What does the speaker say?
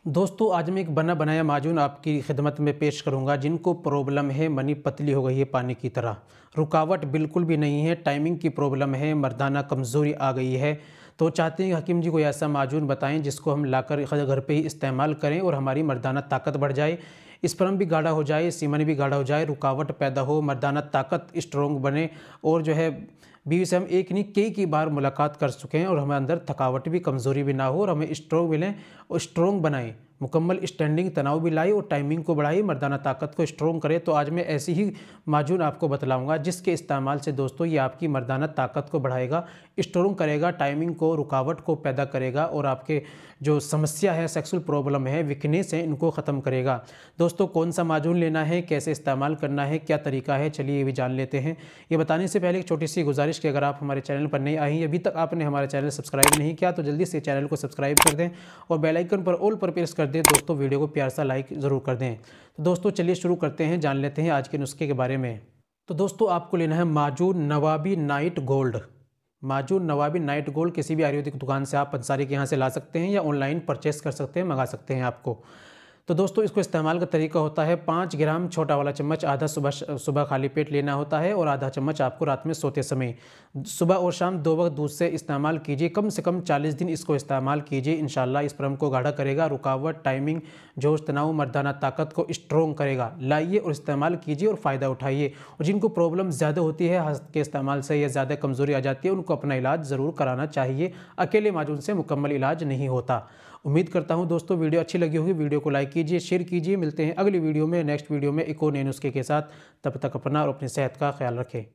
दोस्तों आज मैं एक बना बनाया माजून आपकी खिदमत में पेश करूंगा। जिनको प्रॉब्लम है, मनी पतली हो गई है पानी की तरह, रुकावट बिल्कुल भी नहीं है, टाइमिंग की प्रॉब्लम है, मर्दाना कमज़ोरी आ गई है, तो चाहते हैं हकीम जी कोई ऐसा माजून बताएं जिसको हम लाकर घर पे ही इस्तेमाल करें और हमारी मर्दाना ताकत बढ़ जाए, स्पर्म भी गाढ़ा हो जाए, सीमन भी गाढ़ा हो जाए, रुकावट पैदा हो, मर्दाना ताकत स्ट्रोंग बने और जो है बीवी से हम एक नहीं कई बार मुलाकात कर चुके हैं और हमें अंदर थकावट भी कमज़ोरी भी ना हो और हमें स्ट्रोंग मिलें और स्ट्रोंग बनाएं, मुकम्मल स्टैंडिंग तनाव भी लाए और टाइमिंग को बढ़ाए, मर्दाना ताकत को स्ट्रोंग करे। तो आज मैं ऐसी ही माजून आपको बतलाऊंगा जिसके इस्तेमाल से दोस्तों ये आपकी मर्दाना ताकत को बढ़ाएगा, स्ट्रोंग करेगा, टाइमिंग को रुकावट को पैदा करेगा और आपके जो समस्या है, सेक्सुअल प्रॉब्लम है, वीकनेस है, इनको ख़त्म करेगा। दोस्तों कौन सा माजून लेना है, कैसे इस्तेमाल करना है, क्या तरीका है, चलिए ये भी जान लेते हैं। ये बताने से पहले एक छोटी सी गुजारिश कि अगर आप हमारे चैनल पर नए आए हैं, अभी तक आपने हमारे चैनल सब्सक्राइब नहीं किया तो जल्दी से चैनल को सब्सक्राइब कर दें और बेल आइकन पर ऑल पर प्रेस कर दें। दोस्तों वीडियो को प्यार सा लाइक ज़रूर कर दें। तो दोस्तों चलिए शुरू करते हैं, जान लेते हैं आज के नुस्खे के बारे में। तो दोस्तों आपको लेना है माजून नवाबी नाइट गोल्ड। माजून नवाबी नाइट गोल्ड किसी भी आयुर्वेदिक दुकान से आप पंसारी के यहाँ से ला सकते हैं या ऑनलाइन परचेस कर सकते हैं, मंगा सकते हैं आपको। तो दोस्तों इसको इस्तेमाल का तरीका होता है 5 ग्राम छोटा वाला चम्मच, आधा सुबह खाली पेट लेना होता है और आधा चम्मच आपको रात में सोते समय, सुबह और शाम 2 वक्त दूध से इस्तेमाल कीजिए। कम से कम 40 दिन इसको इस्तेमाल कीजिए, इंशाल्लाह स्पर्म को गाढ़ा करेगा, रुकावट, टाइमिंग, जोश, तनाव, मर्दाना ताकत को स्ट्रोंग करेगा। लाइए और इस्तेमाल कीजिए और फ़ायदा उठाइए। और जिनको प्रॉब्लम ज़्यादा होती है हस्त के इस्तेमाल से या ज़्यादा कमज़ोरी आ जाती है, उनको अपना इलाज ज़रूर कराना चाहिए। अकेले माजून से मुकम्मल इलाज नहीं होता। उम्मीद करता हूं दोस्तों वीडियो अच्छी लगी होगी। वीडियो को लाइक कीजिए, शेयर कीजिए। मिलते हैं अगली वीडियो में, नेक्स्ट वीडियो में एक और नए नुस्खे के साथ। तब तक अपना और अपनी सेहत का ख्याल रखें।